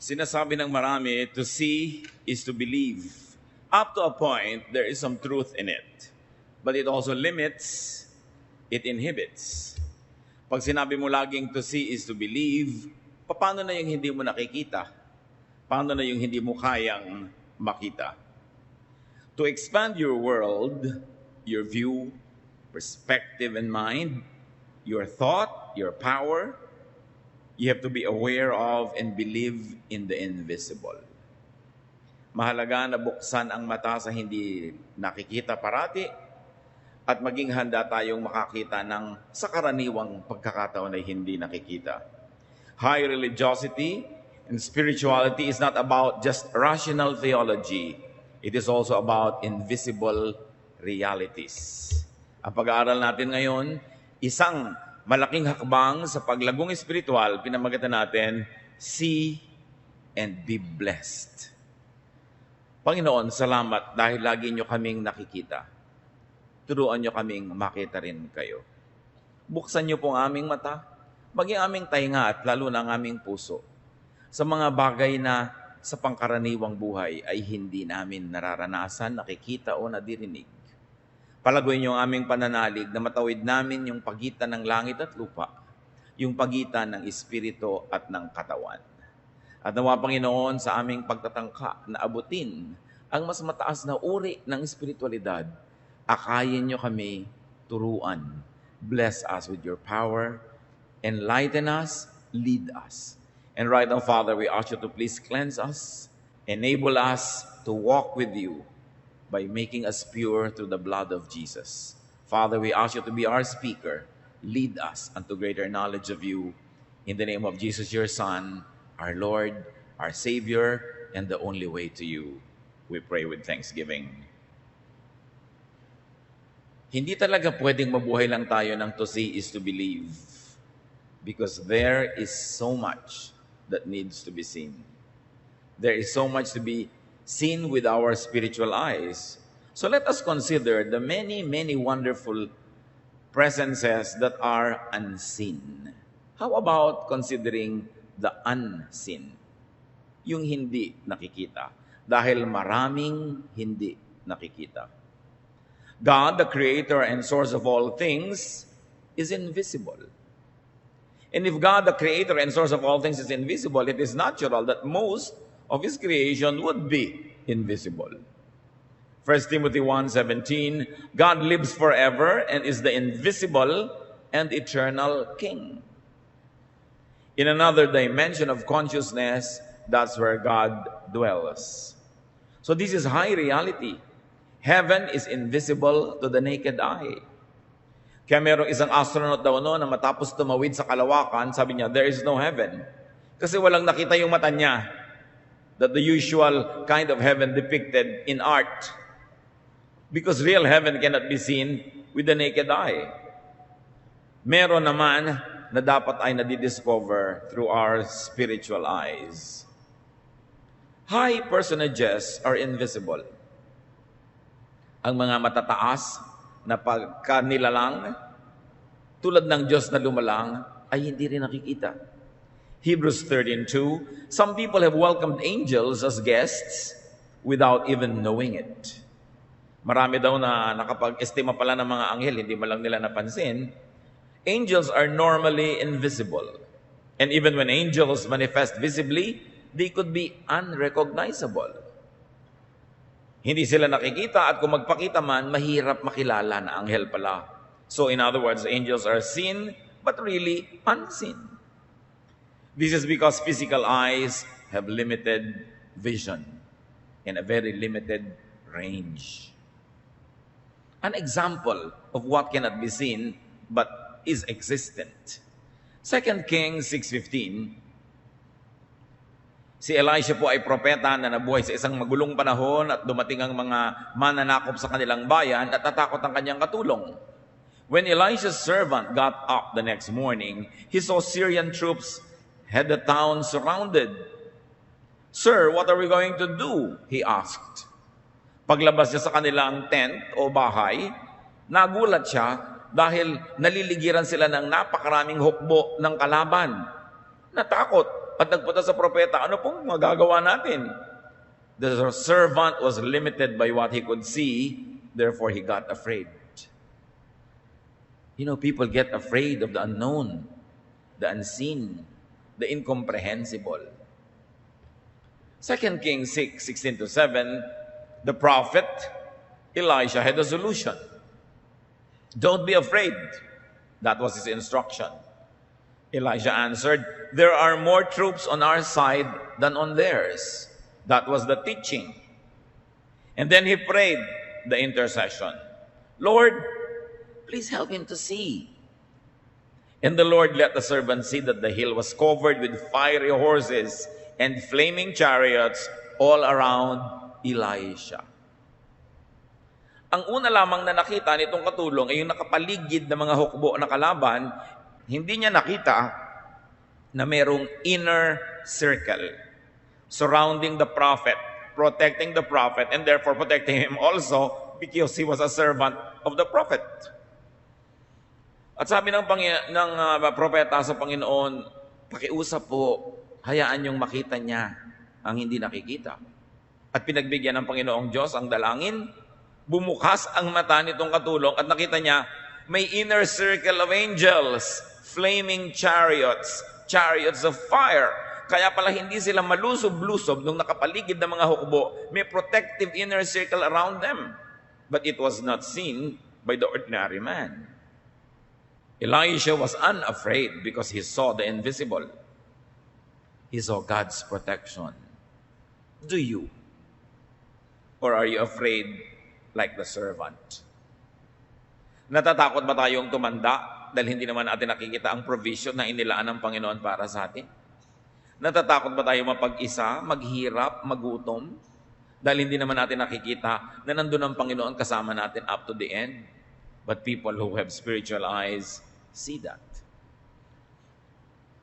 Sinasabi ng marami, to see is to believe. Up to a point, there is some truth in it. But it also limits, it inhibits. Pag sinabi mo laging to see is to believe, paano na yung hindi mo nakikita? Paano na yung hindi mo kayang makita? To expand your world, your view, perspective and mind, your thought, your power, you have to be aware of and believe in the invisible. Mahalaga na buksan ang mata sa hindi nakikita parati at maging handa tayong makakita ng sa karaniwang pagkakataon ay hindi nakikita. High religiosity and spirituality is not about just rational theology. It is also about invisible realities. Ang pag-aaral natin ngayon, isang malaking hakbang sa paglagong espiritual, pinamagatan natin, see and be blessed. Panginoon, salamat dahil lagi nyo kaming nakikita. Turuan nyo kaming makita rin kayo. Buksan nyo pong aming mata, maging aming tainga at lalo na ang aming puso sa mga bagay na sa pangkaraniwang buhay ay hindi namin nararanasan, nakikita o nadirinig. Palaguin niyo ang aming pananalig na matawid namin yung pagitan ng langit at lupa, yung pagitan ng espiritu at ng katawan. At nawa, Panginoon, sa aming pagtatangka na abutin ang mas mataas na uri ng espiritualidad, akayin niyo kami turuan. Bless us with your power, enlighten us, lead us. And right now, Father, we ask you to please cleanse us, enable us to walk with you, by making us pure through the blood of Jesus. Father, we ask you to be our speaker. Lead us unto greater knowledge of you. In the name of Jesus, your Son, our Lord, our Savior, and the only way to you. We pray with thanksgiving. Hindi talaga pwedeng mabuhay lang tayo ng to see is to believe. Because there is so much that needs to be seen. There is so much to be seen with our spiritual eyes. So let us consider the many, many wonderful presences that are unseen. How about considering the unseen? Yung hindi nakikita. Dahil maraming hindi nakikita. God, the creator and source of all things, is invisible. And if God, the creator and source of all things, is invisible, it is natural that most of His creation would be invisible. 1 Timothy 1:17, God lives forever and is the invisible and eternal King. In another dimension of consciousness, that's where God dwells. So this is high reality. Heaven is invisible to the naked eye. Kaya merong isang astronaut daw na matapos tumawid sa kalawakan, sabi niya, there is no heaven. Kasi walang nakita yung mata niya. That the usual kind of heaven depicted in art. Because real heaven cannot be seen with the naked eye. Meron naman na dapat ay nadidiscover through our spiritual eyes. High personages are invisible. Ang mga matataas na pagkanilalang, tulad ng Diyos na lumalang, ay hindi rin nakikita. Hebrews 13:2, some people have welcomed angels as guests without even knowing it. Marami daw na nakapag-estima pala ng mga anghel, hindi mo lang nila napansin. Angels are normally invisible. And even when angels manifest visibly, they could be unrecognizable. Hindi sila nakikita at kung magpakita man, mahirap makilala na anghel pala. So in other words, angels are seen but really unseen. This is because physical eyes have limited vision and a very limited range. An example of what cannot be seen but is existent. 2 Kings 6:15, si Elisha po ay propeta na nabuhay sa isang magulong panahon at dumating ang mga mananakop sa kanilang bayan at natakot ang kanyang katulong. When Elisha's servant got up the next morning, he saw Syrian troops had the town surrounded. Sir, what are we going to do? He asked. Paglabas niya sa kanilang tent o bahay, nagulat siya dahil naliligiran sila ng napakaraming hukbo ng kalaban. Natakot at nagpunta sa propeta, ano pong magagawa natin? The servant was limited by what he could see, therefore he got afraid. You know, people get afraid of the unknown, the unseen, the incomprehensible. 2 Kings 6:16-7, the prophet Elisha had a solution. Don't be afraid. That was his instruction. Elijah answered, there are more troops on our side than on theirs. That was the teaching. And then he prayed the intercession. Lord, please help him to see. And the Lord let the servant see that the hill was covered with fiery horses and flaming chariots all around Elisha. Ang una lamang na nakita nitong katulong ay yung nakapaligid na mga hukbo na kalaban. Hindi niya nakita na merong inner circle surrounding the prophet, protecting the prophet, and therefore protecting him also because he was a servant of the prophet. At sabi ng propeta sa Panginoon, pakiusap po, hayaan niyong makita niya ang hindi nakikita. At pinagbigyan ng Panginoong Diyos ang dalangin, bumukas ang mata nitong katulong at nakita niya may inner circle of angels, flaming chariots, chariots of fire. Kaya pala hindi sila malusob-lusob nung nakapaligid ng mga hukbo. May protective inner circle around them. But it was not seen by the ordinary man. Elisha was unafraid because he saw the invisible. He saw God's protection. Do you? Or are you afraid like the servant? Natatakot ba tayong tumanda dahil hindi naman natin nakikita ang provision na inilaan ng Panginoon para sa atin? Natatakot ba tayo mapag-isa, maghirap, magutom? Dahil hindi naman natin nakikita na nandun ang Panginoon kasama natin up to the end. But people who have spiritual eyes see that.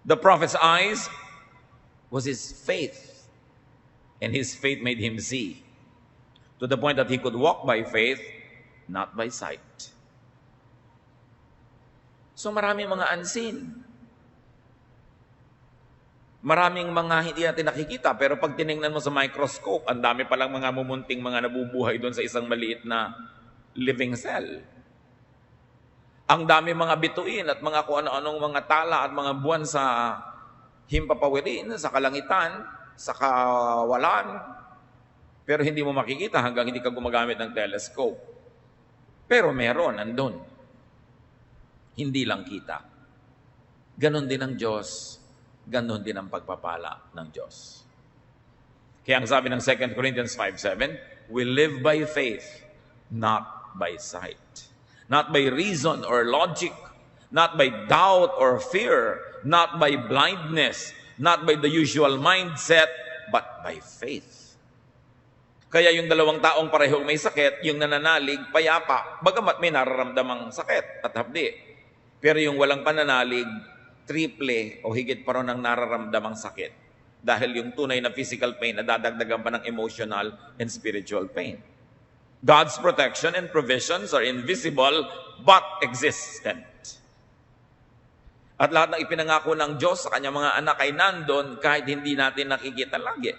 The prophet's eyes was his faith. And his faith made him see. To the point that he could walk by faith, not by sight. So maraming mga unseen. Maraming mga hindi natin nakikita, pero pag tiningnan mo sa microscope, ang dami palang mga mumunting mga nabubuhay doon sa isang maliit na living cell. Ang dami mga bituin at mga kung ano-anong mga tala at mga buwan sa himpapawirin, sa kalangitan, sa kawalan, pero hindi mo makikita hanggang hindi ka gumagamit ng telescope. Pero meron, nandun. Hindi lang kita. Ganon din ang Diyos. Ganon din ang pagpapala ng Diyos. Kaya ang sabi ng 2 Corinthians 5:7, we live by faith, not by sight. Not by reason or logic, not by doubt or fear, not by blindness, not by the usual mindset, but by faith. Kaya yung dalawang taong parehong may sakit, yung nananalig, payapa, bagamat may nararamdamang sakit at hapdi. Pero yung walang pananalig, triple o higit pa rin ang nararamdamang sakit. Dahil yung tunay na physical pain na dadagdagan pa ng emotional and spiritual pain. God's protection and provisions are invisible but existent. At lahat ng ipinangako ng Diyos sa kanyang mga anak ay nandun kahit hindi natin nakikita lagi.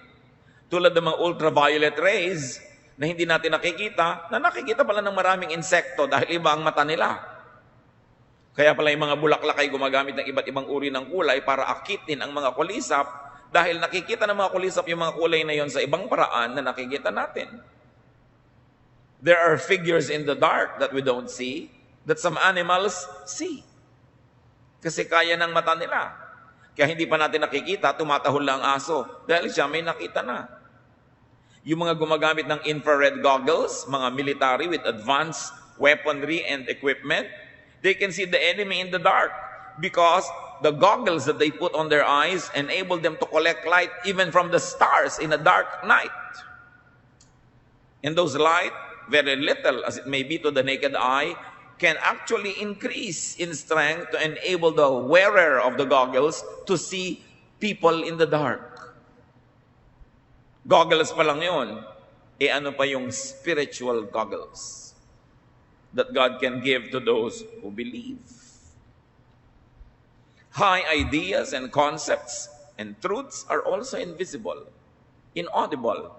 Tulad ng mga ultraviolet rays na hindi natin nakikita, na nakikita pala ng maraming insekto dahil iba ang mata nila. Kaya pala yung mga bulaklak ay gumagamit ng iba't ibang uri ng kulay para akitin ang mga kulisap dahil nakikita ng mga kulisap yung mga kulay na yon sa ibang paraan na nakikita natin. There are figures in the dark that we don't see, that some animals see. Kasi kaya ng mata nila. Kaya hindi pa natin nakikita, tumatahol lang ang aso dahil siya may nakita na. Yung mga gumagamit ng infrared goggles, mga military with advanced weaponry and equipment, they can see the enemy in the dark because the goggles that they put on their eyes enable them to collect light even from the stars in a dark night. And those light, very little as it may be to the naked eye, can actually increase in strength to enable the wearer of the goggles to see people in the dark. Goggles pa lang yun. Ano pa yung spiritual goggles that God can give to those who believe. High ideas and concepts and truths are also invisible, inaudible,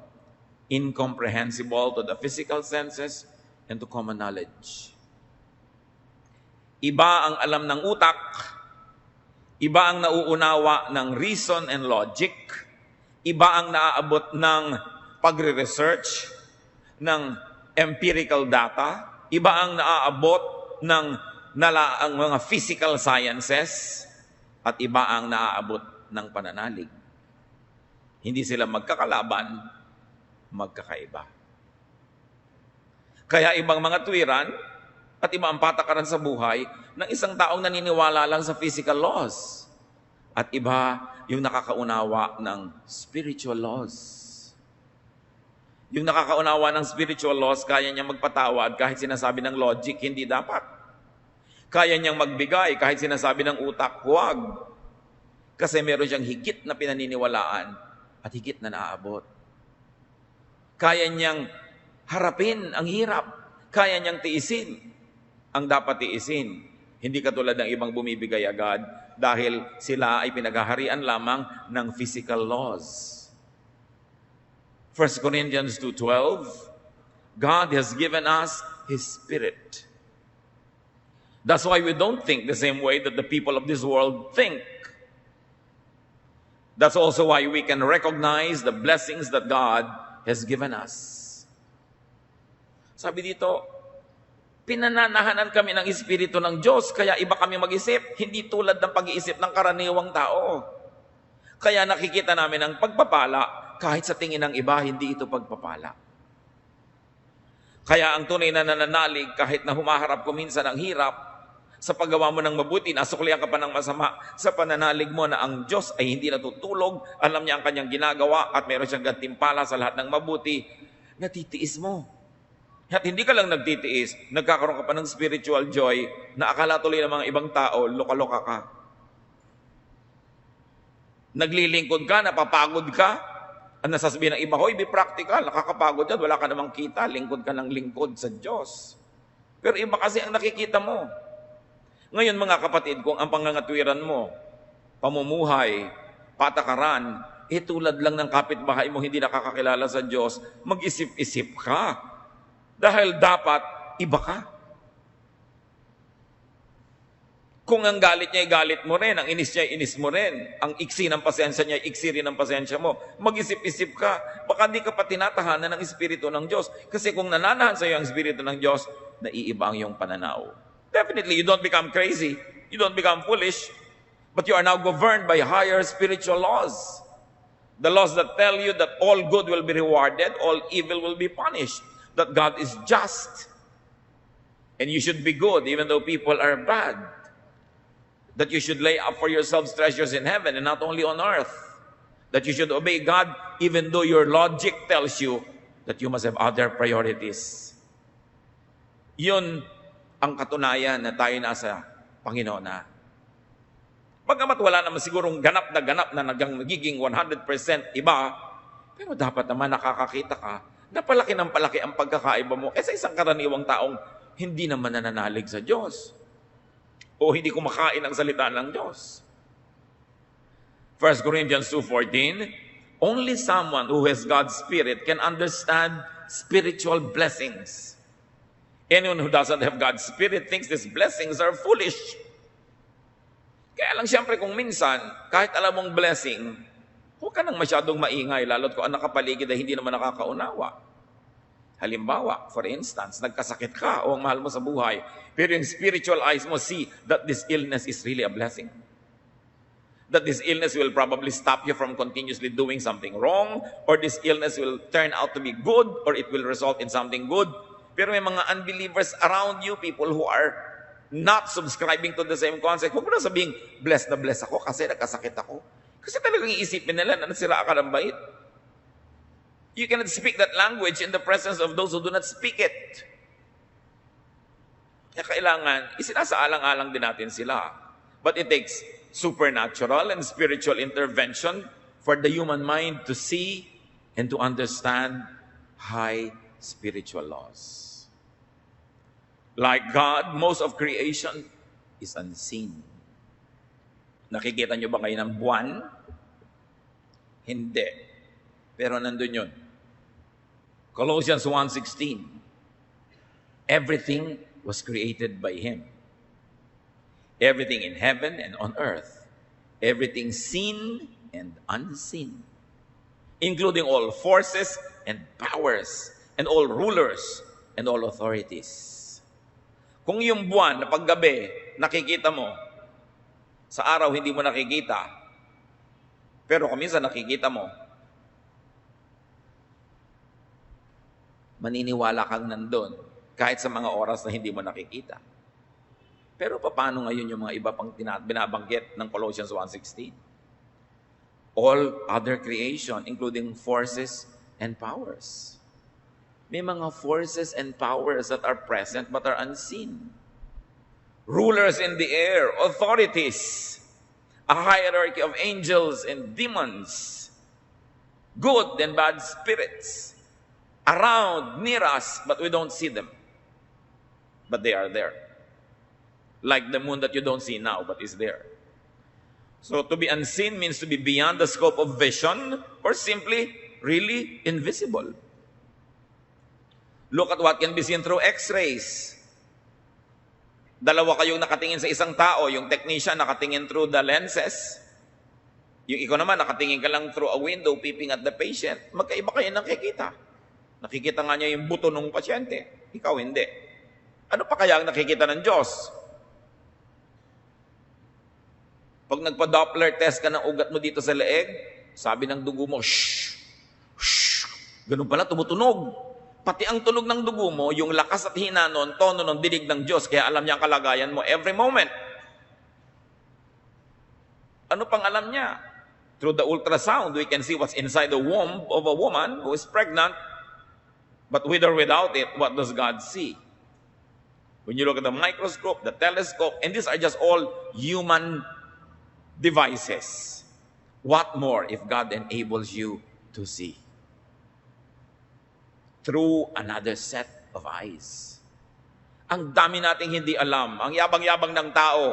incomprehensible to the physical senses and to common knowledge. Iba ang alam ng utak, iba ang nauunawa ng reason and logic, iba ang naaabot ng pagre-research, ng empirical data, iba ang naaabot ng ang mga physical sciences, at iba ang naaabot ng pananalig. Hindi sila magkakalaban, magkakaiba. Kaya ibang mga tuwiran at iba ang patakaran sa buhay ng isang taong naniniwala lang sa physical laws. At iba yung nakakaunawa ng spiritual laws. Yung nakakaunawa ng spiritual laws, kaya niyang magpatawad kahit sinasabi ng logic, hindi dapat. Kaya niyang magbigay kahit sinasabi ng utak, huwag. Kasi meron siyang higit na pinaniniwalaan at higit na naaabot. Kaya niyang harapin ang hirap. Kaya niyang tiisin ang dapat tiisin. Hindi katulad ng ibang bumibigay agad dahil sila ay pinaghaharian lamang ng physical laws. 1 Corinthians 2:12, God has given us His Spirit. That's why we don't think the same way that the people of this world think. That's also why we can recognize the blessings that God has given us. Sabi dito, pinananahanan kami ng Espiritu ng Diyos, kaya iba kami mag-isip, hindi tulad ng pag-iisip ng karaniwang tao. Kaya nakikita namin ang pagpapala, kahit sa tingin ng iba, hindi ito pagpapala. Kaya ang tunay na nananalig, kahit na humaharap ko minsan ang hirap, sa paggawa mo ng mabuti, nasuklihan ka pa ng masama, sa pananalig mo na ang Diyos ay hindi natutulog, alam niya ang kanyang ginagawa, at meron siyang gantimpala sa lahat ng mabuti, natitiis mo. At hindi ka lang nagtitiis, nagkakaroon ka pa ng spiritual joy na akala tuloy ng mga ibang tao, loka-loka ka. Naglilingkod ka, napapagod ka, at nasasabihin ng iba, hoy, be practical, nakakapagod yan, wala ka namang kita, lingkod ka ng lingkod sa Diyos. Pero iba kasi ang nakikita mo. Ngayon mga kapatid, kung ang pangangatwiran mo, pamumuhay, patakaran, tulad lang ng kapitbahay mo hindi nakakakilala sa Diyos, mag-isip-isip ka. Dahil dapat iba ka. Kung ang galit niya ay galit mo rin, ang inis niya ay inis mo rin, ang iksi ng pasensya niya ay iksi rin ng pasensya mo, mag-isip-isip ka, baka hindi ka pa tinatahanan ng Espiritu ng Diyos. Kasi kung nananahan sa iyo ang Espiritu ng Diyos, naiiba ang iyong pananaw. Definitely, you don't become crazy, you don't become foolish, but you are now governed by higher spiritual laws. The laws that tell you that all good will be rewarded, all evil will be punished, that God is just, and you should be good even though people are bad, that you should lay up for yourselves treasures in heaven and not only on earth, that you should obey God even though your logic tells you that you must have other priorities. Yun ang katunayan na tayo nasa Panginoon na. Bagamat wala naman sigurong ganap na nagiging 100% iba, pero dapat naman nakakakita ka na palaki ng palaki ang pagkakaiba mo sa isang karaniwang taong hindi naman nananalig sa Diyos o hindi kumakain ang salita ng Diyos. 1 Corinthians 2:14, only someone who has God's Spirit can understand spiritual blessings. Anyone who doesn't have God's Spirit thinks these blessings are foolish. Kaya lang siyempre kung minsan, kahit alam mong blessing, huwag ka nang masyadong maingay, lalo't kung ang nakapaligid ay hindi naman nakakaunawa. Halimbawa, for instance, nagkasakit ka o ang mahal mo sa buhay, pero yung spiritual eyes mo see that this illness is really a blessing. That this illness will probably stop you from continuously doing something wrong, or this illness will turn out to be good, or it will result in something good. Pero may mga unbelievers around you, people who are not subscribing to the same concept. Huwag mo na sabihin, blessed na blessed ako kasi nagkasakit ako. Kasi talagang iisipin nila na nasira ka ng bait. You cannot speak that language in the presence of those who do not speak it. Kaya kailangan, isinasaalang-alang din natin sila. But it takes supernatural and spiritual intervention for the human mind to see and to understand high spiritual laws. Like God, most of creation is unseen. Nakikita nyo ba ngayon ang buwan? Hindi. Pero nandun yun. Colossians 1:16. Everything was created by Him. Everything in heaven and on earth. Everything seen and unseen. Including all forces and powers and all rulers and all authorities. Kung yung buwan na paggabi, nakikita mo, sa araw hindi mo nakikita, pero kung minsan nakikita mo, maniniwala kang nandun kahit sa mga oras na hindi mo nakikita. Pero paano ngayon yung mga iba pang binabanggit ng Colossians 1:16? All other creation, including forces and powers. May mga forces and powers that are present but are unseen. Rulers in the air, authorities, a hierarchy of angels and demons, good and bad spirits, around, near us, but we don't see them. But they are there. Like the moon that you don't see now, but is there. So to be unseen means to be beyond the scope of vision or simply really invisible. Look at what can be seen through x-rays. Dalawa kayong nakatingin sa isang tao, yung technician nakatingin through the lenses, yung ikaw naman nakatingin ka lang through a window peeping at the patient, magkaiba kayo nakikita. Nakikita nga niya yung buto ng pasyente, ikaw hindi. Ano pa kaya ang nakikita ng Diyos? Pag nagpa-Doppler test ka ng ugat mo dito sa leeg, sabi ng dugo mo, shh, shh, ganun pala, tumutunog. Pati ang tunog ng dugo mo, yung lakas at hina nun, tono ng dinig ng Diyos, kaya alam niya ang kalagayan mo every moment. Ano pang alam niya? Through the ultrasound, we can see what's inside the womb of a woman who is pregnant, but with or without it, what does God see? When you look at the microscope, the telescope, and these are just all human devices. What more if God enables you to see? Through another set of eyes. Ang dami nating hindi alam. Ang yabang-yabang ng tao.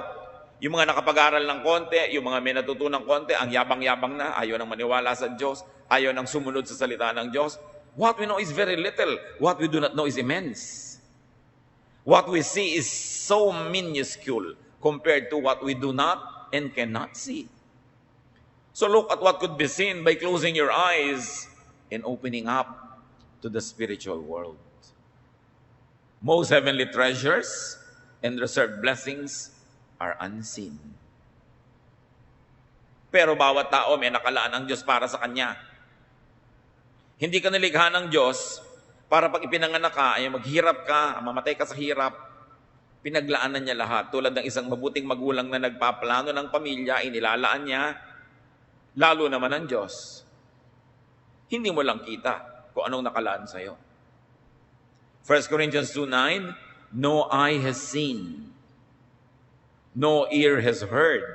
Yung mga nakapag-aral ng konti, yung mga may natutunang konti, ang yabang-yabang na, ayaw nang maniwala sa Diyos, ayaw nang sumunod sa salita ng Diyos. What we know is very little. What we do not know is immense. What we see is so minuscule compared to what we do not and cannot see. So look at what could be seen by closing your eyes and opening up to the spiritual world. Most heavenly treasures and reserved blessings are unseen. Pero bawat tao may nakalaan ang Diyos para sa kanya. Hindi ka nilikha ng Diyos para pag ipinanganak ka, ay maghirap ka, mamatay ka sa hirap. Pinaglaanan niya lahat. Tulad ng isang mabuting magulang na nagpaplano ng pamilya, inilalaan niya, lalo naman ang Diyos. Hindi mo lang kita kung anong nakalaan sa'yo. 1 Corinthians 2:9, no eye has seen, no ear has heard,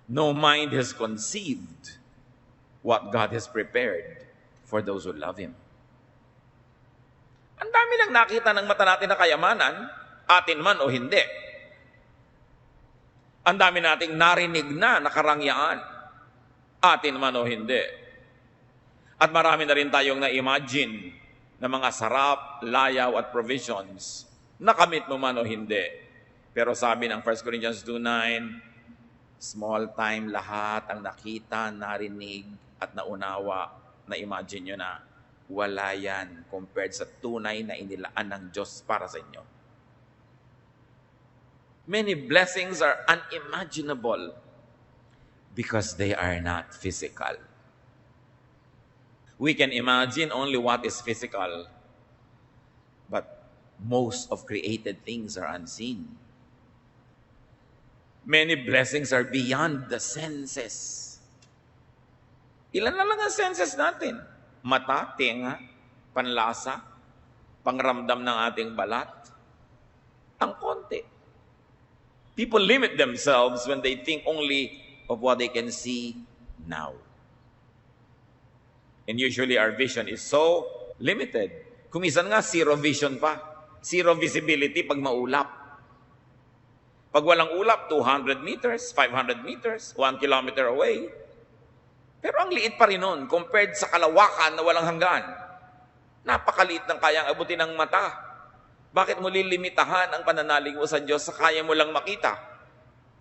no mind has conceived what God has prepared for those who love Him. Ang dami lang nakita ng mata natin na kayamanan, atin man o hindi. Ang dami nating narinig na nakarangyaan, atin man o hindi. At marami na rin tayong na-imagine na mga sarap, layaw at provisions, nakamit mo man o hindi. Pero sabi ng 1 Corinthians 2:9, small time lahat ang nakita, narinig at naunawa, na-imagine nyo na wala yan compared sa tunay na inilaan ng Diyos para sa inyo. Many blessings are unimaginable because they are not physical. We can imagine only what is physical, but most of created things are unseen. Many blessings are beyond the senses. Ilan na lang ang senses natin? Mata, tenga, panlasa, pangramdam ng ating balat. Ang konti. People limit themselves when they think only of what they can see now. And usually our vision is so limited. Kumisan nga, zero vision pa. Zero visibility pag maulap. Pag walang ulap, 200 meters, 500 meters, 1 kilometer away. Pero ang liit pa rin nun compared sa kalawakan na walang hanggan. Napakaliit ng kayang abutin ng mata. Bakit mo lilimitahan ang pananalig mo sa Diyos sa kaya mo lang makita?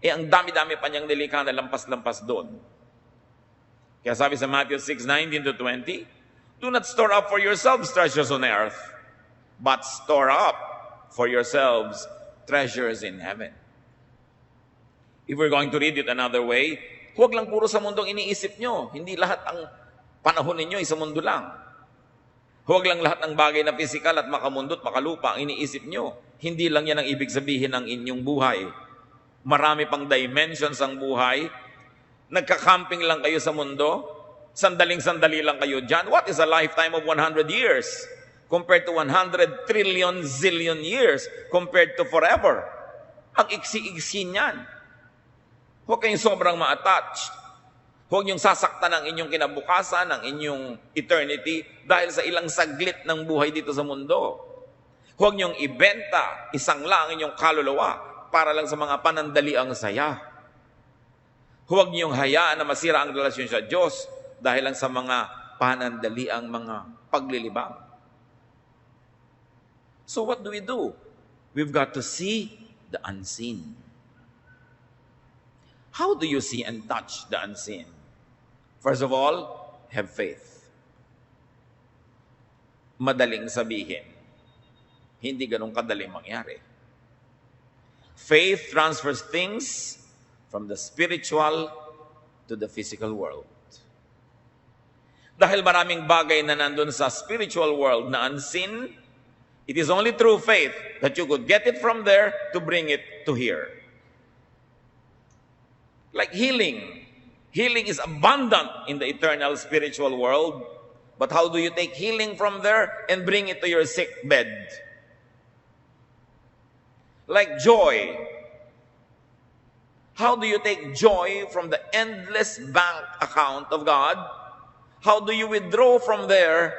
Ang dami-dami pa niyang nilikha na lampas-lampas doon. Kaya sabi sa Matthew 6:19-20, do not store up for yourselves treasures on earth, but store up for yourselves treasures in heaven. If we're going to read it another way, huwag lang puro sa mundong iniisip nyo. Hindi lahat ang panahon ninyo ay sa mundo lang. Huwag lang lahat ng bagay na physical at makamundot, makalupa ang iniisip nyo. Hindi lang yan ang ibig sabihin ng inyong buhay. Marami pang dimensions ang buhay. Nagka-camping lang kayo sa mundo. Sandaling-sandali lang kayo dyan. What is a lifetime of 100 years? Compared to 100 trillion zillion years. Compared to forever. Ang iksi-iksi niyan. Huwag kayong sobrang ma-attached. Huwag niyong sasaktan ang inyong kinabukasan, ang inyong eternity, dahil sa ilang saglit ng buhay dito sa mundo. Huwag niyong ibenta, isang lang ang inyong kaluluwa, para lang sa mga panandaliang saya. Huwag niyong hayaan na masira ang relasyon sa Diyos, dahil lang sa mga panandaliang mga paglilibang. So what do? We've got to see the unseen. How do you see and touch the unseen? First of all, have faith. Madaling sabihin, hindi ganun kadaling mangyari. Faith transfers things from the spiritual to the physical world. Dahil maraming bagay na nandun sa spiritual world na unseen, it is only through faith that you could get it from there to bring it to here. Like healing. Healing is abundant in the eternal spiritual world. But how do you take healing from there and bring it to your sick bed? Like joy. How do you take joy from the endless bank account of God? How do you withdraw from there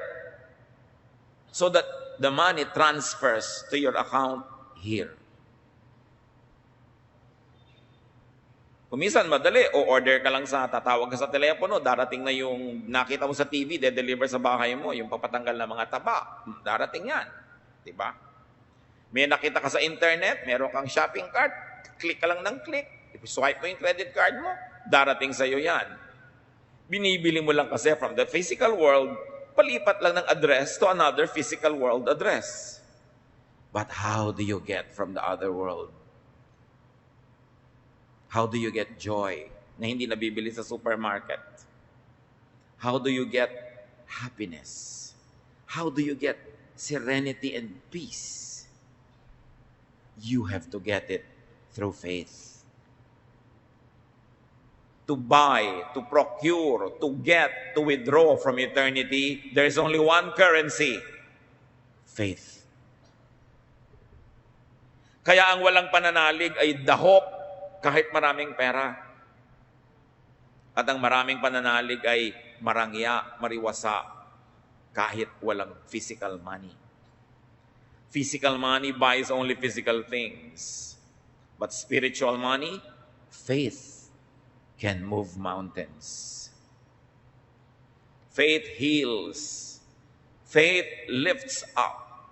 so that the money transfers to your account here? Kuminsan madali, o order ka lang tatawag ka sa telepono, darating na yung nakita mo sa TV, de-deliver sa bahay mo, yung papatanggal na mga taba. Darating yan. Diba? May nakita ka sa internet, meron kang shopping cart, click ka lang ng click, swipe mo yung credit card mo, darating sa'yo yan. Binibili mo lang kasi from the physical world, palipat lang ng address to another physical world address. But how do you get from the other world? How do you get joy na hindi nabibili sa supermarket? How do you get happiness? How do you get serenity and peace? You have to get it through faith. To buy, to procure, to get, to withdraw from eternity, there is only one currency: faith. Kaya ang walang pananalig ay dahok kahit maraming pera. At ang maraming pananalig ay marangya, mariwasa, kahit walang physical money. Physical money buys only physical things. But spiritual money, faith, can move mountains. Faith heals. Faith lifts up.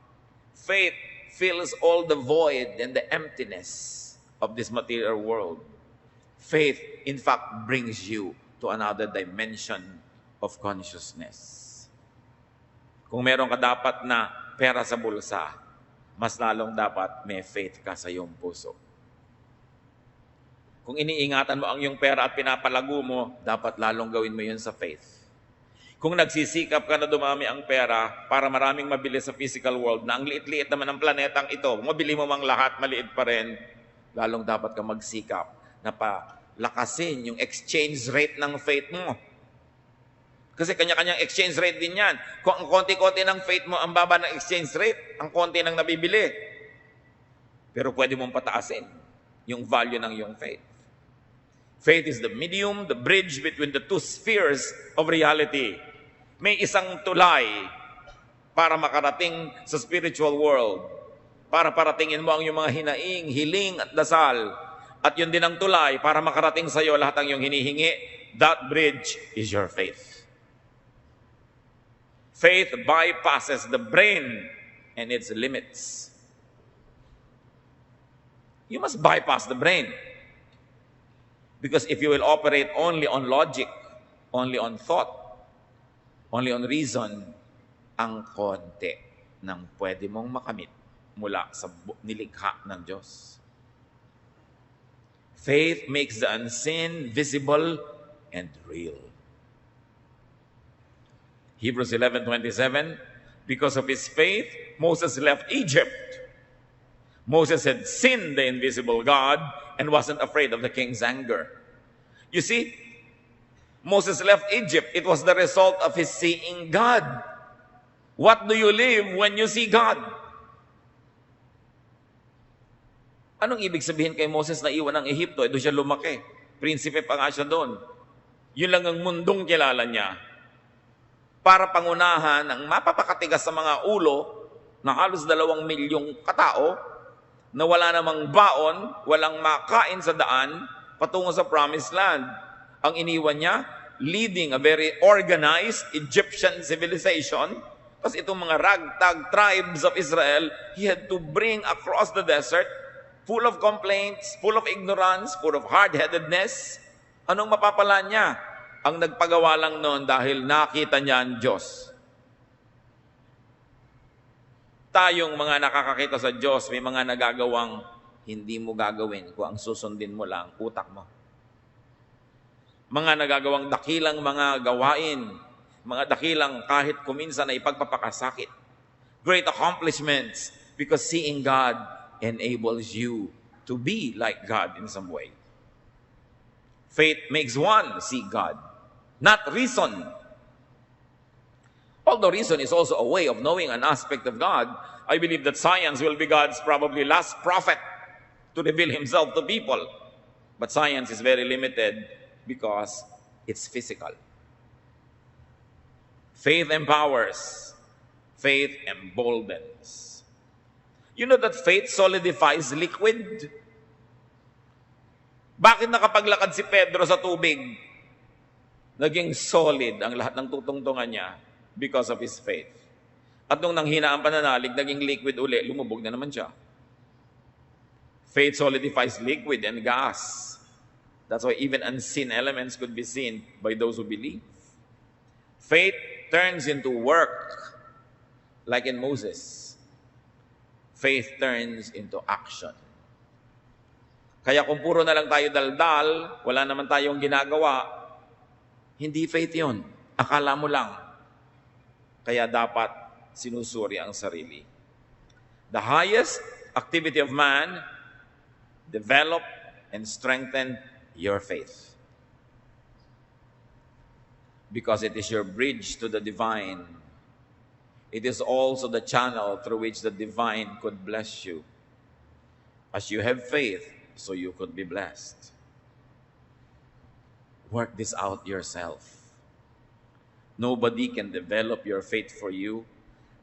Faith fills all the void and the emptiness of this material world. Faith, in fact, brings you to another dimension of consciousness. Kung meron ka dapat na pera sa bulsa, mas lalong dapat may faith ka sa iyong puso. Kung iniingatan mo ang iyong pera at pinapalago mo, dapat lalong gawin mo yun sa faith. Kung nagsisikap ka na dumami ang pera para maraming mabili sa physical world, na ang liit-liit naman ng planetang ito, mabili mo mang lahat, maliit pa rin, lalong dapat ka magsikap na palakasin yung exchange rate ng faith mo. Kasi kanya-kanyang exchange rate din yan. Kung ang konti-konti ng faith mo, ang baba ng exchange rate, ang konti ng nabibili. Pero pwede mong pataasin yung value ng iyong faith. Faith is the medium, the bridge between the two spheres of reality. May isang tulay para makarating sa spiritual world. Para paratingin mo ang iyong mga hinaing, hiling at dasal. At yun din ang tulay para makarating sa iyo lahat ang iyong hinihingi, That bridge is your faith. Faith bypasses the brain and its limits. You must bypass the brain. Because if you will operate only on logic, only on thought, only on reason, ang konti ng pwede mong makamit mula sa nilikha ng Diyos. Faith makes the unseen visible and real. Hebrews 11:27, because of his faith, Moses left Egypt. Moses had seen the invisible God and wasn't afraid of the king's anger. You see, Moses left Egypt. It was the result of his seeing God. What do you live when you see God? Anong ibig sabihin kay Moses na iwan ng Ehipto? Doon siya lumaki. Prinsipe pa nga siya doon. Yun lang ang mundong kilala niya. Para pangunahan ang mapapakatigas sa mga ulo na halos 2 milyong katao na wala namang baon, walang makain sa daan, patungo sa promised land. Ang iniwan niya, leading a very organized Egyptian civilization, kasi itong mga ragtag tribes of Israel, he had to bring across the desert, full of complaints, full of ignorance, full of hard-headedness. Anong mapapala niya? Ang nagpagawa lang noon dahil nakita niya ang Diyos. Tayong mga nakakakita sa Diyos, may mga nagagawang hindi mo gagawin kung ang susundin mo lang utak mo. Mga nagagawang dakilang mga gawain, mga dakilang kahit kuminsan na ipagpapakasakit. Great accomplishments because seeing God enables you to be like God in some way. Faith makes one see God, not reason. Although reason is also a way of knowing an aspect of God, I believe that science will be God's probably last prophet to reveal himself to people. But science is very limited because it's physical. Faith empowers. Faith emboldens. You know that faith solidifies liquid? Bakit nakapaglakad si Pedro sa tubig? Naging solid ang lahat ng tutungtungan niya because of his faith. At nung nanghina ang pananalig, naging liquid uli, lumubog na naman siya. Faith solidifies liquid and gas. That's why even unseen elements could be seen by those who believe. Faith turns into work, like in Moses. Faith turns into action. Kaya kung puro na lang tayo daldal, wala naman tayong ginagawa, hindi faith yun. Akala mo lang. Kaya dapat sinusuri ang sarili. The highest activity of man, develop and strengthen your faith. Because it is your bridge to the divine. It is also the channel through which the divine could bless you. As you have faith, so you could be blessed. Work this out yourself. Nobody can develop your faith for you.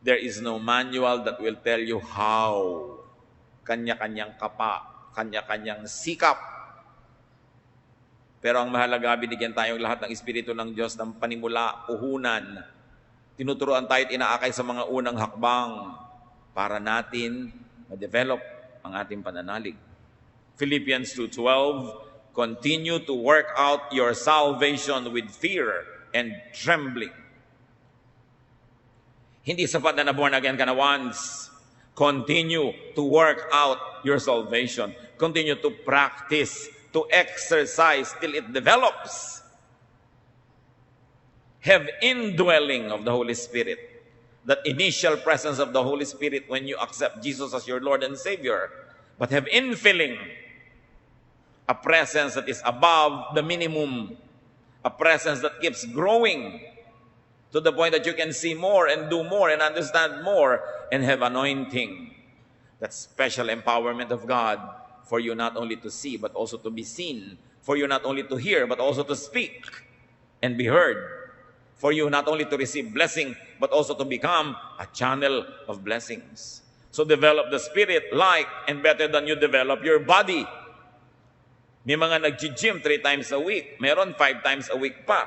There is no manual that will tell you how. Kanya-kanyang kapa, kanya-kanyang sikap. Pero ang mahalaga, binigyan tayong lahat ng Espiritu ng Diyos ng panimula, puhunan. Tinuturuan tayo at inaakay sa mga unang hakbang para natin ma-develop ang ating pananalig. Philippians 2:12, continue to work out your salvation with fear and trembling. Hindi sapat na born again ka na once. Continue to work out your salvation. Continue to practice, to exercise till it develops. Have indwelling of the Holy Spirit. That initial presence of the Holy Spirit when you accept Jesus as your Lord and Savior. But have infilling. A presence that is above the minimum. A presence that keeps growing to the point that you can see more and do more and understand more and have anointing. That special empowerment of God for you not only to see but also to be seen. For you not only to hear but also to speak and be heard. For you not only to receive blessing but also to become a channel of blessings. So develop the Spirit like and better than you develop your body. May mga nag-gym 3 times a week. Meron 5 times a week pa.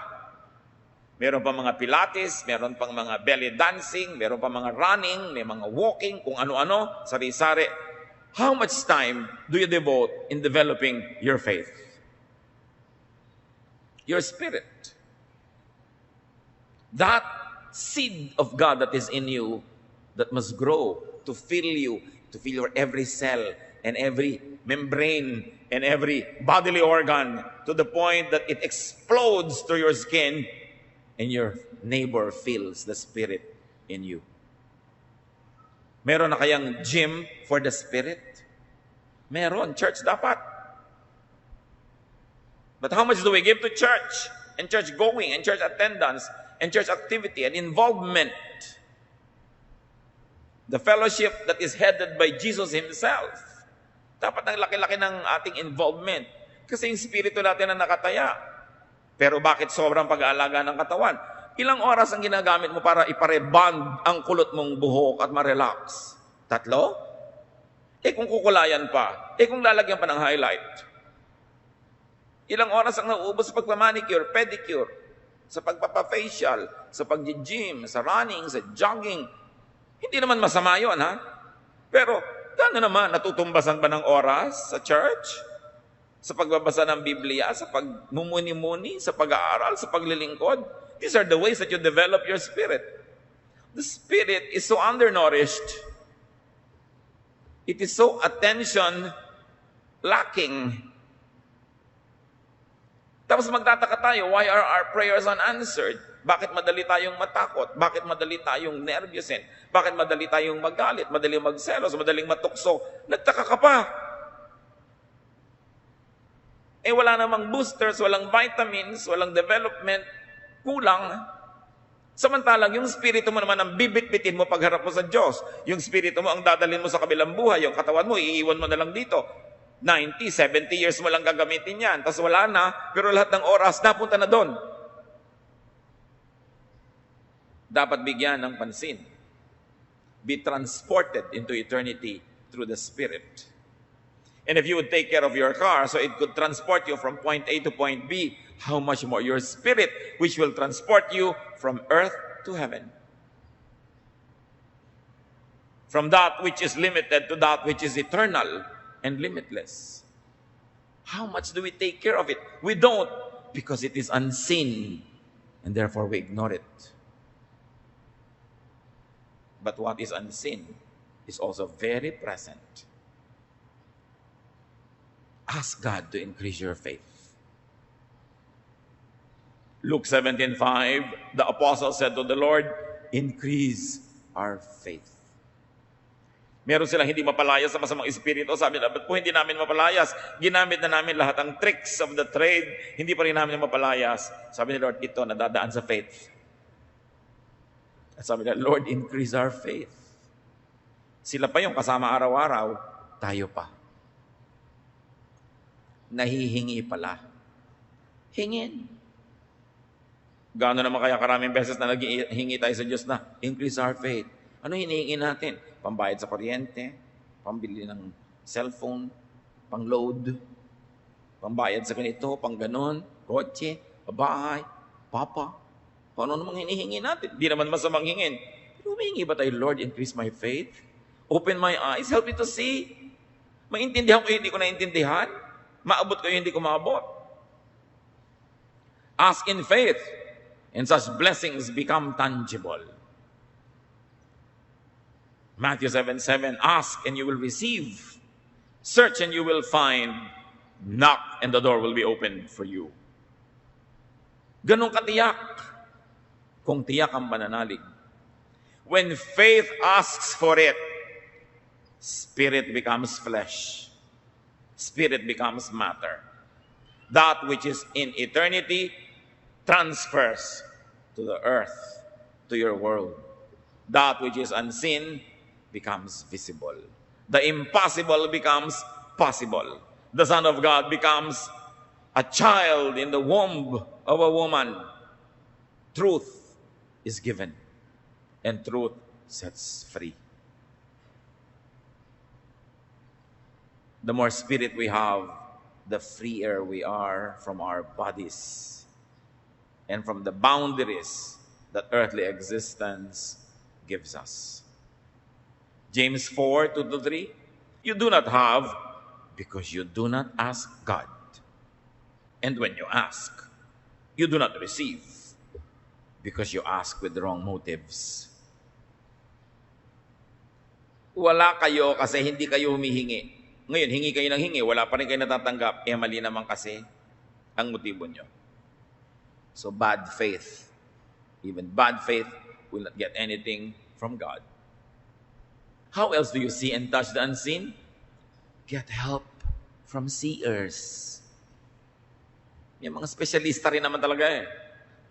Meron pa mga pilates, meron pang mga belly dancing, meron pa mga running, may mga walking, kung ano-ano, sari-sari. How much time do you devote in developing your faith? Your spirit. That seed of God that is in you, that must grow to fill you, to fill your every cell and every membrane and every bodily organ to the point that it explodes through your skin and your neighbor feels the Spirit in you. Meron na kayang gym for the Spirit? Meron. Church dapat. But how much do we give to church? And church going, and church attendance, and church activity, and involvement? The fellowship that is headed by Jesus Himself. Dapat ang laki-laki ng ating involvement. Kasi yung spirito natin ang nakataya. Pero bakit sobrang pag-aalaga ng katawan? Ilang oras ang ginagamit mo para ipareband ang kulot mong buhok at ma-relax? 3? Kung kukulayan pa, kung lalagyan pa ng highlight. Ilang oras ang nauubos sa pagpamanicure, pedicure, sa pagpapafacial, sa pag-gym, sa running, sa jogging. Hindi naman masama yun, ha? Pero, ano naman, natutumbasan ba ng oras sa church? Sa pagbabasa ng Biblia, sa pagmumuni-muni, sa pag-aaral, sa paglilingkod? These are the ways that you develop your spirit. The spirit is so undernourished. It is so attention lacking. Tapos magtataka tayo, why are our prayers unanswered? Bakit madali tayong matakot? Bakit madali tayong nervyusin? Bakit madali tayong magalit? Madaling magselos? Madaling matukso? Nagtaka ka pa. Wala namang boosters, walang vitamins, walang development, kulang. Samantalang yung spirito mo naman ang bibit-bitin mo pagharap mo sa Diyos. Yung spirito mo ang dadalhin mo sa kabilang buhay. Yung katawan mo, iiwan mo na lang dito. 90, 70 years mo lang gagamitin yan. Tapos wala na, pero lahat ng oras, napunta na doon. Dapat bigyan ng pansin. Be transported into eternity through the Spirit. And if you would take care of your car so it could transport you from point A to point B, how much more your spirit, which will transport you from earth to heaven. From that which is limited to that which is eternal and limitless. How much do we take care of it? We don't, because it is unseen, and therefore we ignore it. But what is unseen is also very present. Ask God to increase your faith. Luke 17:5, the apostle said to the Lord, increase our faith. Meron silang hindi mapalayas sa masamang espiritu. Sabi nila, ba't po hindi namin mapalayas? Ginamit na namin lahat ang tricks of the trade. Hindi pa rin namin mapalayas. Sabi ni Lord, ito nadadaan sa faith. At sabi nila, Lord, increase our faith. Sila pa yung kasama araw-araw, tayo pa. Nahihingi pala. Hingin. Gaano naman kaya karaming beses na naghihingi tayo sa Diyos na increase our faith. Ano hinihingi natin? Pambayad sa kuryente, pambili ng cellphone, pang-load, pambayad sa ganito, pang ganon, kotse, bahay, papa. Kung ano namang hinihingi natin. Di naman masamang hingin. Pero humihingi ba tayo, Lord, increase my faith? Open my eyes, help me to see. Maintindihan ko yung hindi ko naintindihan. Maabot ko yung hindi ko maabot. Ask in faith, and such blessings become tangible. Matthew 7:7, ask and you will receive. Search and you will find. Knock and the door will be opened for you. Ganun katiyak. Kung tiyak ang mananalig. When faith asks for it, spirit becomes flesh. Spirit becomes matter. That which is in eternity transfers to the earth, to your world. That which is unseen becomes visible. The impossible becomes possible. The Son of God becomes a child in the womb of a woman. Truth is given, and truth sets free. The more spirit we have, the freer we are from our bodies and from the boundaries that earthly existence gives us. James 4:2-3, you do not have because you do not ask God. And when you ask, you do not receive because you ask with wrong motives. Wala kayo kasi hindi kayo humihingi. Ngayon, hingi kayo ng hingi, wala pa rin kayo natatanggap, mali naman kasi ang motibo nyo. So bad faith, even bad faith will not get anything from God. How else do you see and touch the unseen? Get help from seers. Yung mga specialista rin naman talaga eh.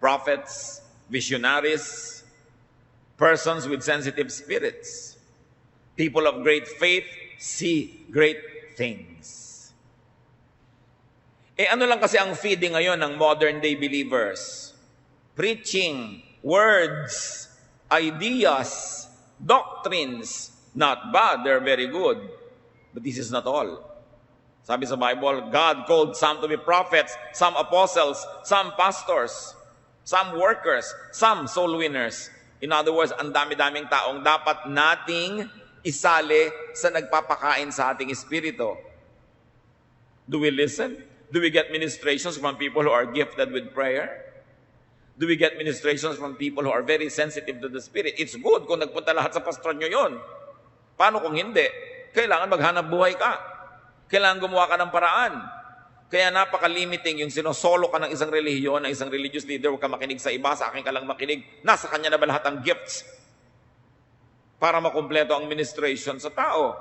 Prophets, visionaries, persons with sensitive spirits. People of great faith see great things. Ano lang kasi ang feeding ngayon ng modern day believers? Preaching, words, ideas, doctrines. Not bad, they're very good. But this is not all. Sabi sa Bible, God called some to be prophets, some apostles, some pastors, some workers, some soul winners. In other words, ang dami-daming taong dapat nating isali sa nagpapakain sa ating espiritu. Do we listen? Do we get ministrations from people who are gifted with prayer? Do we get ministrations from people who are very sensitive to the Spirit? It's good kung nagpunta lahat sa pastor nyo yun. Paano kung hindi? Kailangan maghanap buhay ka. Kailangan gumawa ka ng paraan. Kaya napaka-limiting yung sinosolo ka ng isang relihiyon, ng isang religious leader, huwag ka makinig sa iba, sa akin ka lang makinig. Nasa kanya na ba lahat ang gifts para makumpleto ang ministration sa tao?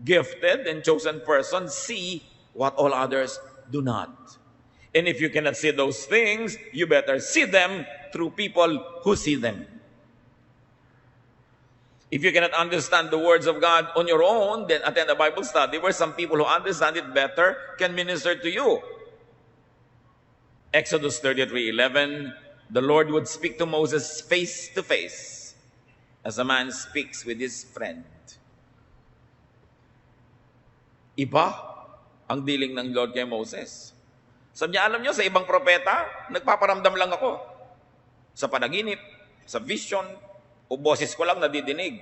Gifted and chosen persons see what all others do not. And if you cannot see those things, you better see them through people who see them. If you cannot understand the words of God on your own, then attend a Bible study where some people who understand it better can minister to you. Exodus 33:11, the Lord would speak to Moses face to face as a man speaks with his friend. Iba ang dealing ng Lord kay Moses. Sabi niya, alam niyo, sa ibang propeta, nagpaparamdam lang ako. Sa panaginip, sa vision, o boses ko lang nadidinig.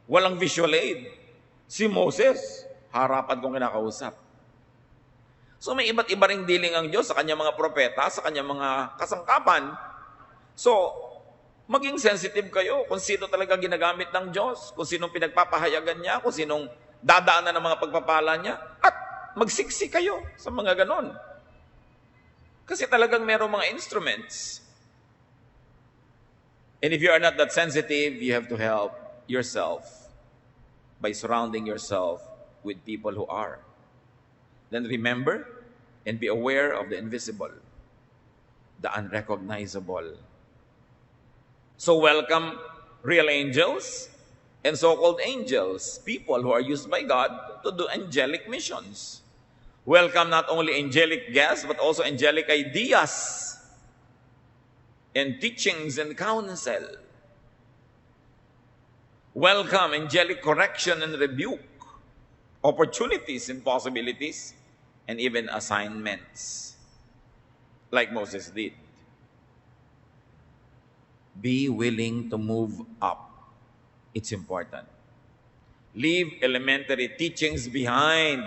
Walang visual aid. Si Moses, harapan kong kinakausap. So may iba't iba ring dealing ang Diyos sa kanyang mga propeta, sa kanyang mga kasangkapan. So, maging sensitive kayo kung sino talaga ginagamit ng Diyos, kung sinong pinagpapahayagan niya, kung sinong dadaanan ng mga pagpapala niya, at magsiksi kayo sa mga ganon. Kasi talagang merong mga instruments. And if you are not that sensitive, you have to help yourself by surrounding yourself with people who are. Then remember and be aware of the invisible, the unrecognizable. So welcome real angels and so-called angels, people who are used by God to do angelic missions. Welcome not only angelic guests, but also angelic ideas and teachings and counsel. Welcome angelic correction and rebuke, opportunities and possibilities, and even assignments, like Moses did. Be willing to move up. It's important. Leave elementary teachings behind.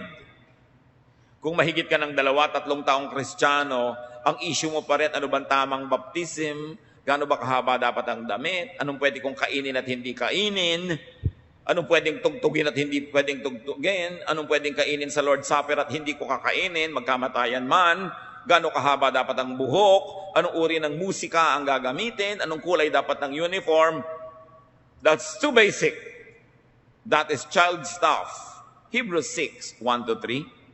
Kung mahigit ka ng 2-3 taong Kristiyano, ang issue mo pa rin, ano bang tamang baptism, gaano ba kahaba dapat ang damit, anong pwede kong kainin at hindi kainin, anong pwedeng tugtugin at hindi pwedeng tugtugin, anong pwedeng kainin sa Lord's Supper at hindi ko kakainin, magkamatayan man, gaano kahaba dapat ang buhok, anong uri ng musika ang gagamitin, anong kulay dapat ng uniform. That's too basic. That is child stuff. Hebrews 6:1-3.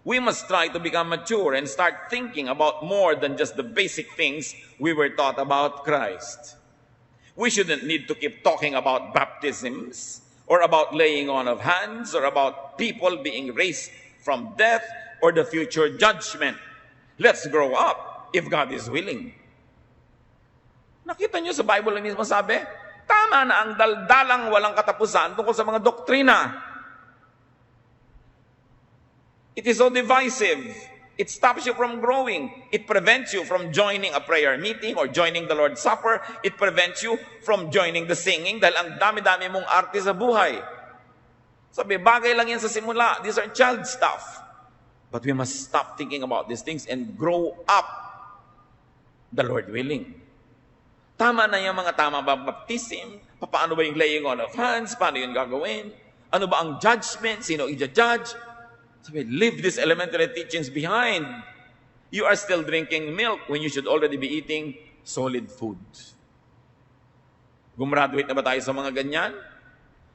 We must try to become mature and start thinking about more than just the basic things we were taught about Christ. We shouldn't need to keep talking about baptisms or about laying on of hands or about people being raised from death or the future judgment. Let's grow up if God is willing. Nakita niyo sa Bible mismo sabi, tama na ang daldalang walang katapusan tungkol sa mga doktrina. It is so divisive. It stops you from growing. It prevents you from joining a prayer meeting or joining the Lord's Supper. It prevents you from joining the singing dahil ang dami-dami mong arte sa buhay. Sabi, bagay lang yan sa simula. These are child stuff. But we must stop thinking about these things and grow up, the Lord willing. Tama na yung mga tama ba baptism? Paano ba yung laying on of hands? Paano yun gagawin? Ano ba ang judgment? Sino i-judge? Sabi, leave these elementary teachings behind. You are still drinking milk when you should already be eating solid food. Gumraduate na ba tayo sa mga ganyan?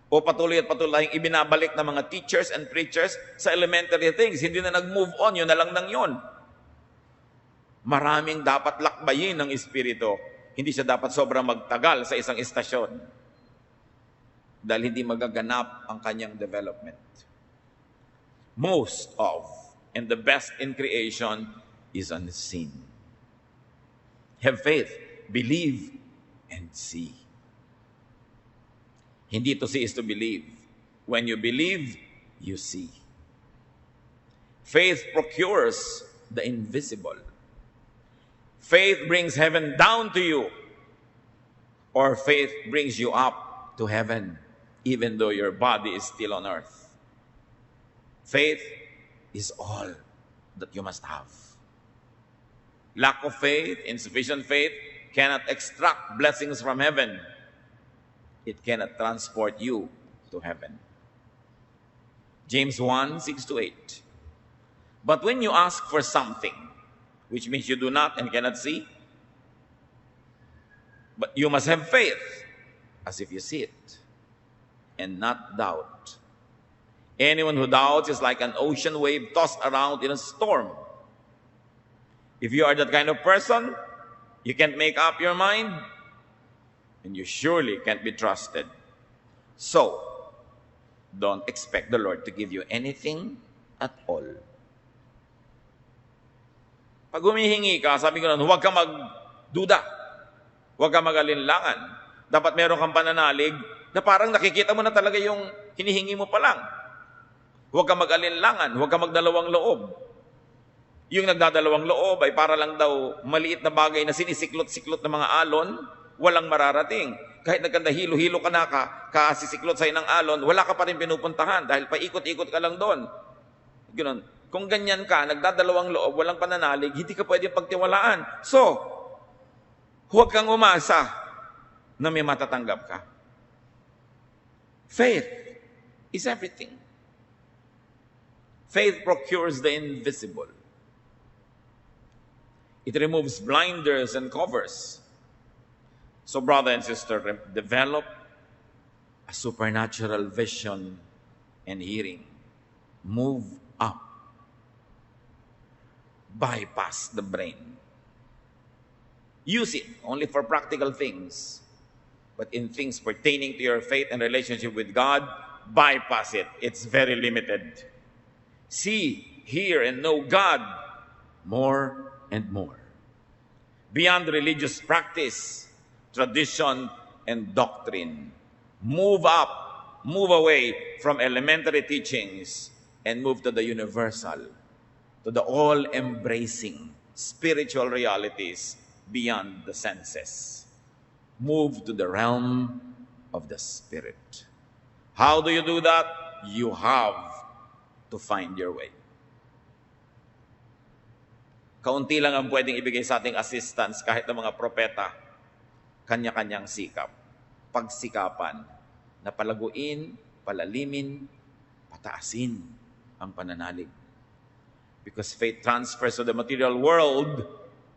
O patuloy at patuloy tayong ibinabalik ng mga teachers and preachers sa elementary things. Hindi na nag-move on, yun na lang nang yun. Maraming dapat lakbayin ng Espiritu. Hindi siya dapat sobrang magtagal sa isang istasyon. Dahil hindi magaganap ang kanyang development. Most of and the best in creation is unseen. Have faith, believe, and see. Hindi to see is to believe. When you believe, you see. Faith procures the invisible. Faith brings heaven down to you. Or faith brings you up to heaven, even though your body is still on earth. Faith is all that you must have. Lack of faith, insufficient faith, cannot extract blessings from heaven. It cannot transport you to heaven. James 1, 6-8. But when you ask for something, which means you do not and cannot see, but you must have faith as if you see it, and not doubt. Anyone who doubts is like an ocean wave tossed around in a storm. If you are that kind of person, you can't make up your mind, and you surely can't be trusted. So, don't expect the Lord to give you anything at all. Pag humihingi ka, sabi ko nun, huwag ka magduda. Huwag ka mag-alinlangan. Dapat meron kang pananalig na parang nakikita mo na talaga yung hinihingi mo pa lang. Huwag ka mag-alinlangan, huwag ka magdalawang loob. Yung nagdadalawang loob ay para lang daw maliit na bagay na sinisiklot-siklot ng mga alon, walang mararating. Kahit nagkanda hilo-hilo ka na kasisiklot sa'yo ng alon, wala ka pa rin pinupuntahan dahil paikot-ikot ka lang doon. Ganun. Kung ganyan ka, nagdadalawang loob, walang pananalig, hindi ka pwede pagtiwalaan. So, huwag kang umasa na may matatanggap ka. Faith is everything. Faith procures the invisible. It removes blinders and covers. So, brother and sister, develop a supernatural vision and hearing. Move up. Bypass the brain. Use it only for practical things. But in things pertaining to your faith and relationship with God, bypass it. It's very limited. See, hear, and know God more and more. Beyond religious practice, tradition, and doctrine. Move up, move away from elementary teachings, and move to the universal, to the all-embracing spiritual realities beyond the senses. Move to the realm of the Spirit. How do you do that? You have to find your way. Kaunti lang ang pwedeng ibigay sa ating assistance kahit ng mga propeta, kanya-kanyang sikap. Pagsikapan na palaguin, palalimin, pataasin ang pananalig. Because faith transfers to the material world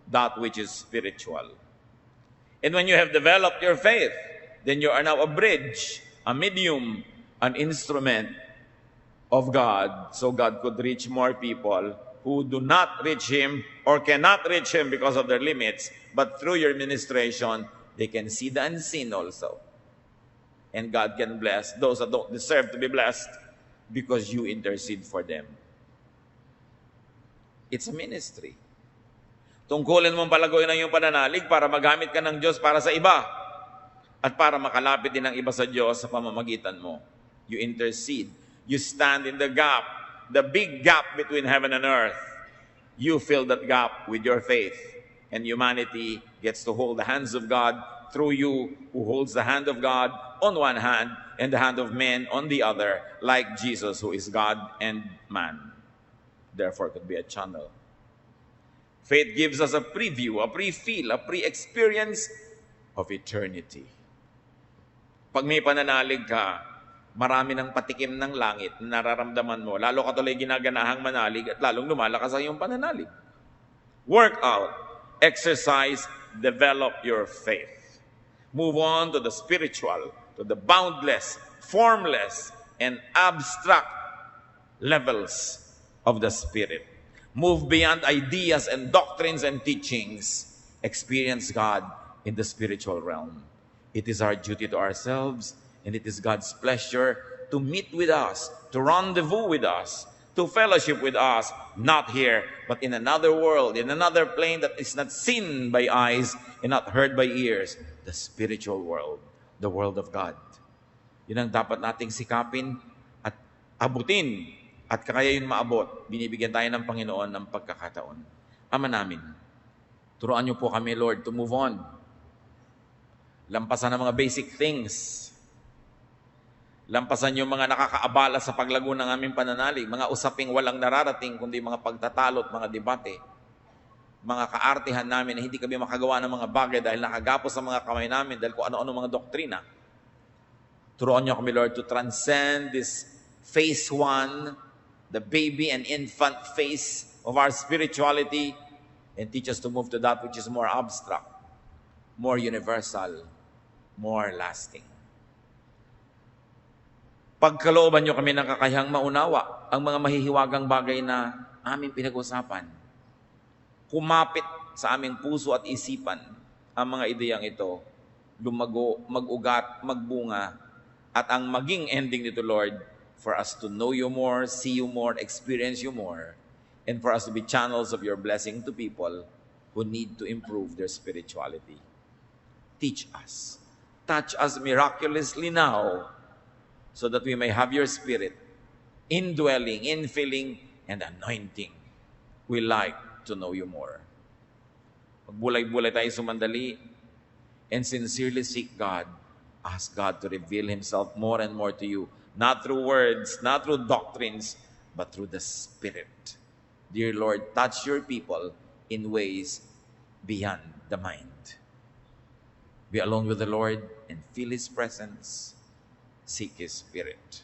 that which is spiritual. And when you have developed your faith, then you are now a bridge, a medium, an instrument of God, so God could reach more people who do not reach Him or cannot reach Him because of their limits, but through your ministration, they can see the unseen also. And God can bless those that don't deserve to be blessed because you intercede for them. It's a ministry. Tungkulin mong palaguin ang iyong pananalig para magamit ka ng Diyos para sa iba at para makalapit din ang iba sa Diyos sa pamamagitan mo. You intercede. You stand in the gap. the big gap between heaven and earth, you fill that gap with your faith. And humanity gets to hold the hands of God through you, who holds the hand of God on one hand and the hand of man on the other, like Jesus, who is God and man. Therefore, it could be a channel. Faith gives us a preview, a pre-feel, a pre-experience of eternity. Pag may pananalig ka, marami ng patikim ng langit na nararamdaman mo. Lalo ka tuloy ginaganahang manalig at lalong lumalakas ang iyong pananalig. Work out, exercise, develop your faith. Move on to the spiritual, to the boundless, formless, and abstract levels of the Spirit. Move beyond ideas and doctrines and teachings. Experience God in the spiritual realm. It is our duty to ourselves, and it is God's pleasure to meet with us, to rendezvous with us, to fellowship with us, not here, but in another world, in another plane that is not seen by eyes and not heard by ears, the spiritual world, the world of God. Yun ang dapat nating sikapin at abutin. At kaya yun maabot, binibigyan tayo ng Panginoon ng pagkakataon. Ama namin, turuan niyo po kami, Lord, to move on. Lampasan ang mga basic things. Lampasan yung mga nakakaabala sa paglago ng aming pananalig, mga usaping walang nararating, kundi mga pagtatalo at mga debate. Mga kaartihan namin na hindi kami makagawa ng mga bagay dahil nakagapos sa mga kamay namin dahil kung ano-ano mga doktrina. Turuan niyo kami, Lord, to transcend this phase 1, the baby and infant phase of our spirituality, and teach us to move to that which is more abstract, more universal, more lasting. Pagkalooban niyo kami ng kakayahang maunawa ang mga mahihiwagang bagay na aming pinag-usapan. Kumapit sa aming puso at isipan ang mga ideyang ito, lumago, mag-ugat, magbunga, at ang maging ending nito, Lord, for us to know you more, see you more, experience you more, and for us to be channels of your blessing to people who need to improve their spirituality. Teach us. Touch us miraculously now so that we may have your Spirit indwelling, infilling, and anointing. We like to know you more. Magbulay-bulay tayo sumandali and sincerely seek God. Ask God to reveal Himself more and more to you. Not through words, not through doctrines, but through the Spirit. Dear Lord, touch your people in ways beyond the mind. Be alone with the Lord and feel His presence. Seek His Spirit.